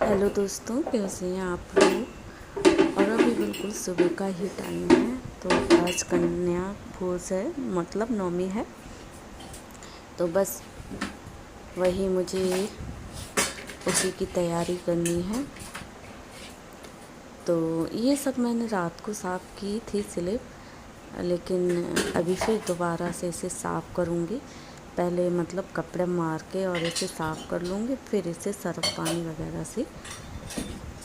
Hello दोस्तों, कैसे हैं आप लोग। और अभी बिल्कुल सुबह का ही टाइम है। तो आज कन्या भोज है, मतलब नवमी है। तो बस वही मुझे उसी की तैयारी करनी है। तो ये सब मैंने रात को साफ़ की थी स्लिप, लेकिन अभी फिर दोबारा से इसे साफ़ करूँगी। पहले मतलब कपड़े मार के और इसे साफ़ कर लूँगी, फिर इसे सर्फ़ पानी वगैरह से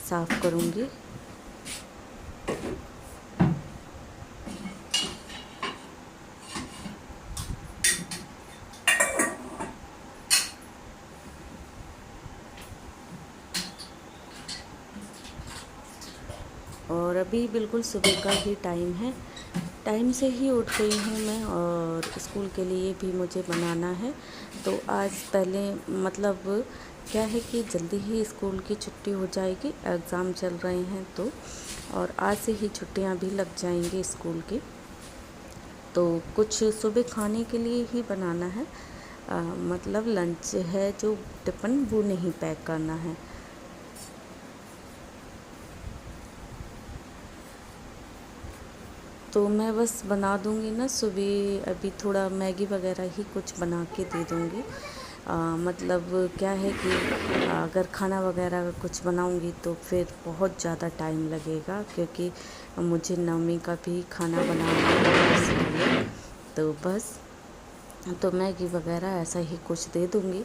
साफ़ करूँगी। और अभी बिल्कुल सुबह का ही टाइम है। टाइम से ही उठ गई हूँ मैं, और स्कूल के लिए भी मुझे बनाना है। तो आज पहले मतलब क्या है कि जल्दी ही स्कूल की छुट्टी हो जाएगी, एग्ज़ाम चल रहे हैं तो। और आज से ही छुट्टियाँ भी लग जाएंगी स्कूल की। तो कुछ सुबह खाने के लिए ही बनाना है। मतलब लंच है जो टिफ़िन, वो नहीं पैक करना है। तो मैं बस बना दूँगी ना सुबह, अभी थोड़ा मैगी वगैरह ही कुछ बना के दे दूँगी। मतलब क्या है कि अगर खाना वगैरह कुछ बनाऊँगी तो फिर बहुत ज़्यादा टाइम लगेगा, क्योंकि मुझे नवमी का भी खाना बनाना है इसलिए। तो बस तो मैगी वगैरह ऐसा ही कुछ दे दूँगी।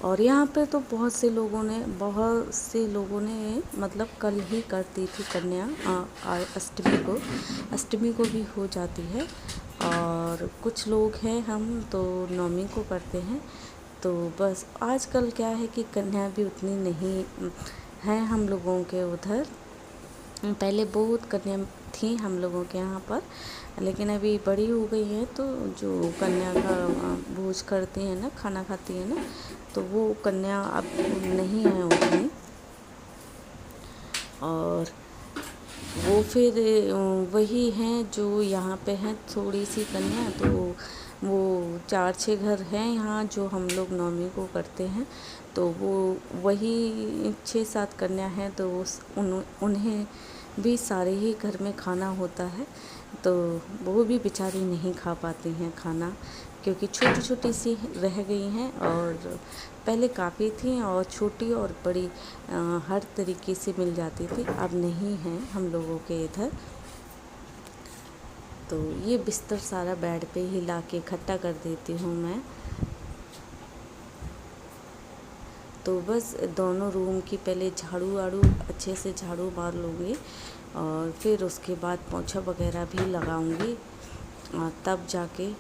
और यहाँ पे तो बहुत से लोगों ने मतलब कल ही कर दी थी कन्या। अष्टमी को भी हो जाती है। और कुछ लोग हैं, हम तो नवमी को करते हैं। तो बस आजकल क्या है कि कन्या भी उतनी नहीं हैं हम लोगों के उधर। पहले बहुत कन्या थी हम लोगों के यहाँ पर, लेकिन अभी बड़ी हो गई हैं। तो जो कन्या का भोज करती हैं ना, खाना खाती है ना, तो वो कन्या अब नहीं है उतनी। और वो फिर वही हैं जो यहाँ पे हैं, थोड़ी सी कन्या। तो वो 4-6 घर हैं यहाँ जो हम लोग नवमी को करते हैं। तो वो वही 6-7 कन्या हैं। तो उन्हें भी सारे ही घर में खाना होता है। तो वो भी बेचारी नहीं खा पाती हैं खाना, क्योंकि छोटी छोटी सी रह गई हैं। और पहले काफ़ी थी, और छोटी और बड़ी हर तरीके से मिल जाती थी। अब नहीं हैं हम लोगों के इधर। तो ये बिस्तर सारा बेड पे ही ला के इकट्ठा कर देती हूँ मैं। तो बस दोनों रूम की पहले झाड़ू वाड़ू अच्छे से झाड़ू मार लूँगी, और फिर उसके बाद पोंछा वगैरह भी लगाऊँगी, और तब जाके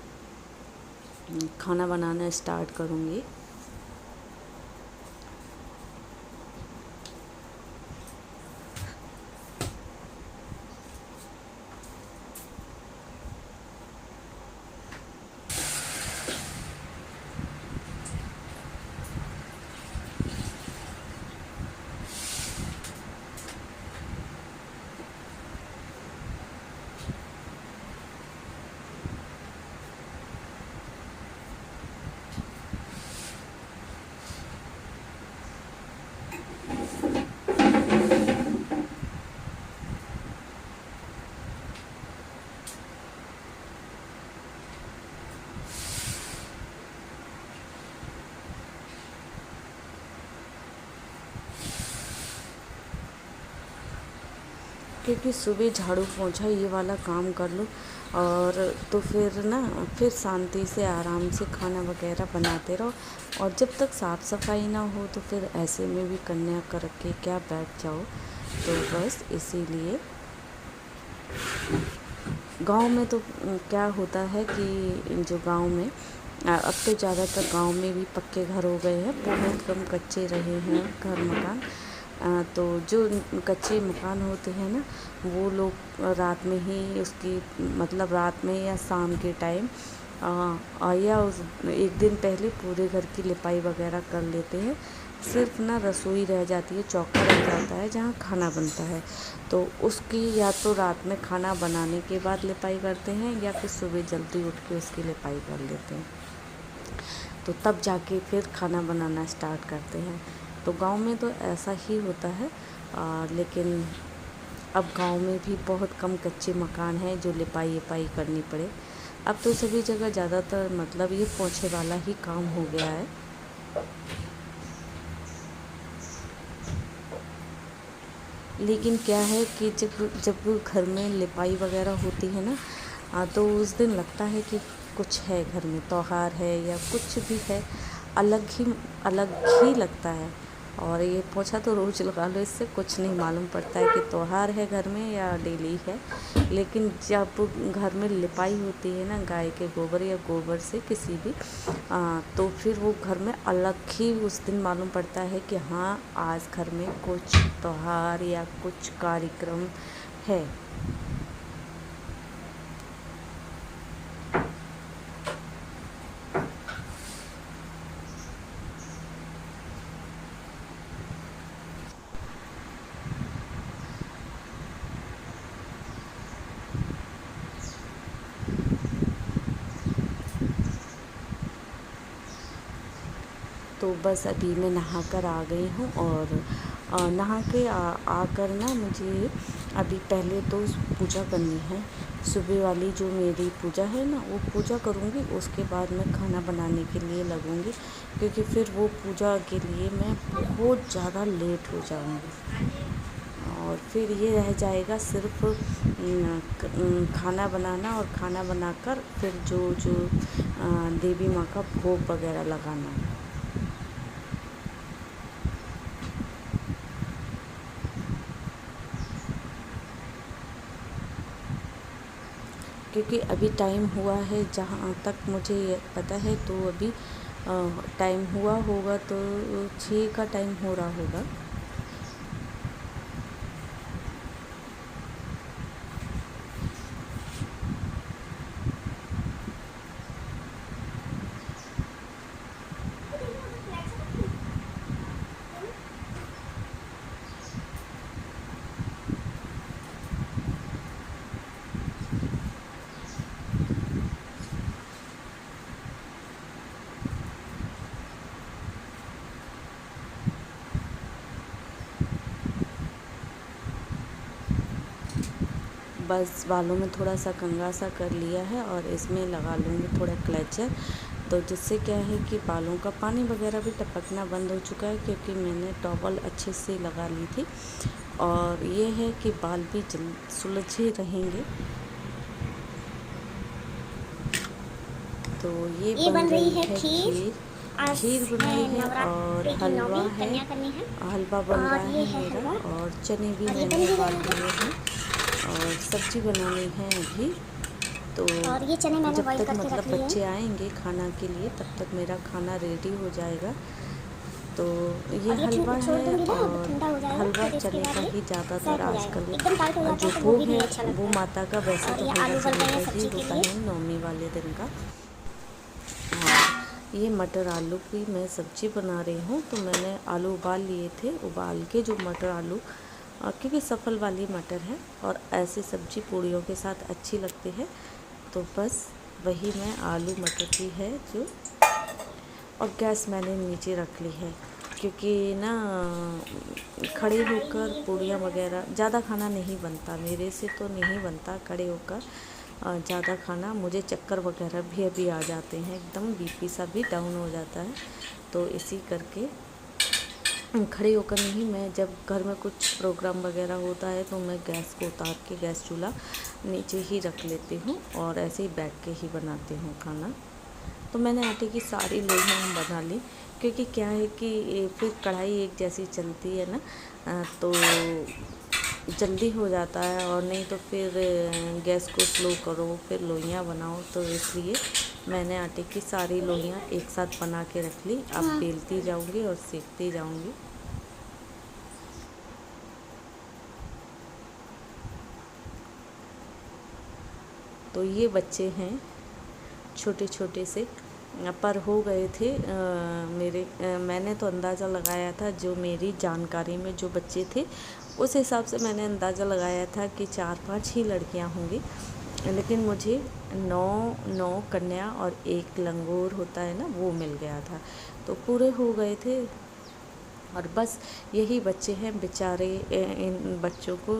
खाना बनाना स्टार्ट करूँगी। क्योंकि सुबह झाड़ू पोंछा ये वाला काम कर लो, और तो फिर ना, फिर शांति से आराम से खाना वगैरह बनाते रहो। और जब तक साफ़ सफाई ना हो तो फिर ऐसे में भी कन्या करके क्या बैठ जाओ। तो बस इसीलिए गांव में तो क्या होता है कि जो गांव में अब तो ज़्यादातर गांव में भी पक्के घर हो गए हैं, बहुत कम कच्चे रहे हैं घर मकान। तो जो कच्चे मकान होते हैं ना, वो लोग रात में ही उसकी मतलब रात में या शाम के टाइम या उस एक दिन पहले पूरे घर की लिपाई वगैरह कर लेते हैं। सिर्फ ना रसोई रह जाती है, चौका रह जाता है जहाँ खाना बनता है, तो उसकी या तो रात में खाना बनाने के बाद लिपाई करते हैं या फिर सुबह जल्दी उठ के उसकी लिपाई कर लेते हैं, तो तब जाके फिर खाना बनाना स्टार्ट करते हैं। तो गांव में तो ऐसा ही होता है। लेकिन अब गांव में भी बहुत कम कच्चे मकान हैं जो लिपाई लिपाई करनी पड़े। अब तो सभी जगह ज़्यादातर मतलब ये पोंछे वाला ही काम हो गया है। लेकिन क्या है कि जब जब घर में लिपाई वगैरह होती है ना, तो उस दिन लगता है कि कुछ है, घर में त्योहार है या कुछ भी है, अलग ही लगता है। और ये पोछा तो रोज़ लगा लो, इससे कुछ नहीं मालूम पड़ता है कि त्योहार है घर में या डेली है। लेकिन जब घर में लिपाई होती है ना, गाय के गोबर या गोबर से किसी भी, तो फिर वो घर में अलग ही उस दिन मालूम पड़ता है कि हाँ, आज घर में कुछ त्योहार या कुछ कार्यक्रम है। तो बस अभी मैं नहा कर आ गई हूँ, और नहा के आकर ना मुझे अभी पहले तो पूजा करनी है। सुबह वाली जो मेरी पूजा है ना, वो पूजा करूँगी, उसके बाद मैं खाना बनाने के लिए लगूँगी, क्योंकि फिर वो पूजा के लिए मैं बहुत ज़्यादा लेट हो जाऊँगी। और फिर ये रह जाएगा सिर्फ खाना बनाना, और खाना बनाकर फिर जो जो देवी माँ का भोग वगैरह लगाना। क्योंकि अभी टाइम हुआ है, जहाँ तक मुझे पता है, तो अभी टाइम हुआ होगा तो 6 का टाइम हो रहा होगा। बस बालों में थोड़ा सा कंघा सा कर लिया है, और इसमें लगा लूँगी थोड़ा क्लेचर, तो जिससे क्या है कि बालों का पानी वगैरह भी टपकना बंद हो चुका है, क्योंकि मैंने टॉवल अच्छे से लगा ली थी। और ये है कि बाल भी सुलझे रहेंगे। तो ये बन रही है खीर। खीर बन रही है, और हलवा है, हलवा बन रहा है मेरा, और चने भी मैंने उबाल लिए हैं, और सब्जी बनानी है अभी। तो और ये चने मैंने जब बॉईल तक करके मतलब रख लिए बच्चे आएंगे खाना के लिए, तब तक मेरा खाना रेडी हो जाएगा। तो ये हलवा है, और हलवा चने का ही ज़्यादातर आजकल जो भोग है वो माता का वैसे तो हलवा चने का ही होता है नवमी वाले दिन का। ये मटर आलू की मैं सब्ज़ी बना रही हूँ। तो मैंने आलू उबाल लिए थे, उबाल के जो मटर आलू, क्योंकि सफल वाली मटर है और ऐसी सब्ज़ी पूड़ियों के साथ अच्छी लगती है, तो बस वही मैं आलू मटर की है जो। और गैस मैंने नीचे रख ली है, क्योंकि ना खड़े होकर पूड़ियाँ वगैरह ज़्यादा खाना नहीं बनता, मेरे से तो नहीं बनता खड़े होकर ज़्यादा खाना। मुझे चक्कर वगैरह भी अभी आ जाते हैं, एकदम बीपी सा भी डाउन हो जाता है। तो इसी करके खड़े होकर नहीं, मैं जब घर में कुछ प्रोग्राम वगैरह होता है तो मैं गैस को उतार के गैस चूल्हा नीचे ही रख लेती हूँ, और ऐसे ही बैठ के ही बनाती हूँ खाना। तो मैंने आटे की सारी लोइयाँ बना ली, क्योंकि क्या है कि फिर कढ़ाई एक जैसी चलती है ना, तो जल्दी हो जाता है, और नहीं तो फिर गैस को स्लो करो फिर लोइयाँ बनाओ। तो इसलिए मैंने आटे की सारी लोइयाँ एक साथ बना के रख ली। अब बेलती जाऊंगी और सेकती जाऊंगी। तो ये बच्चे हैं छोटे छोटे से पर हो गए थे। मैंने तो अंदाज़ा लगाया था, जो मेरी जानकारी में जो बच्चे थे उस हिसाब से मैंने अंदाज़ा लगाया था कि 4-5 ही लड़कियां होंगी, लेकिन मुझे 9 कन्या और 1 लंगूर होता है ना, वो मिल गया था। तो पूरे हो गए थे। और बस यही बच्चे हैं बेचारे। इन बच्चों को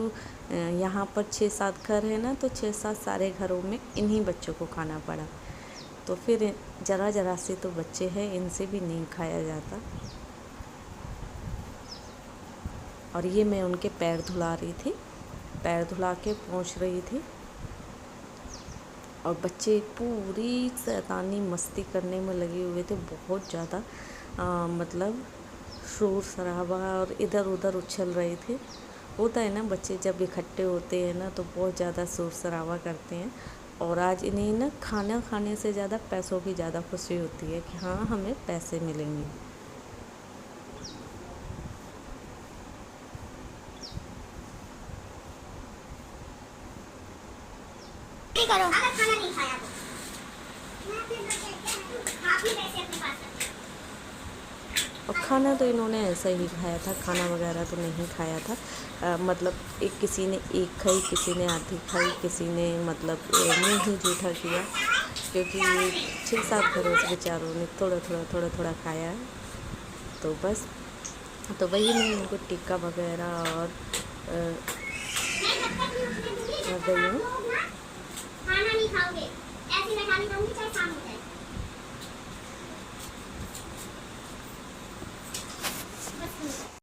यहाँ पर 6-7 घर है ना, तो 6-7 सारे घरों में इन्हीं बच्चों को खाना पड़ा। तो फिर ज़रा से तो बच्चे हैं, इनसे भी नहीं खाया जाता। और ये मैं उनके पैर धुला रही थी, पैर धुला के पहुँच रही थी। और बच्चे पूरी शैतानी मस्ती करने में लगे हुए थे, बहुत ज़्यादा मतलब शोर शराबा, और इधर उधर उछल रहे थे। होता है ना, बच्चे जब इकट्ठे होते हैं ना तो बहुत ज़्यादा शोर शराबा करते हैं। और आज इन्हें ना खाना खाने से ज़्यादा पैसों की ज़्यादा खुशी होती है कि हाँ हमें पैसे मिलेंगे। करो अगर खाना नहीं खाया तो आप ही पैसे अपने पास रखिए। और खाना तो इन्होंने ऐसा ही खाया था, खाना वगैरह तो नहीं खाया था। मतलब किसी ने 1 खाई, किसी ने आधी खाई, किसी ने मतलब मुँह ही जूठा किया, क्योंकि 6-7 घरों से बेचारों ने थोड़ा खाया। तो बस, तो वही मैं इनको टिक्का वगैरह और गई हूँ। खाना नहीं खाओगे, ऐसी मैं खानी खाऊंगी चाहे शाम हो जाए।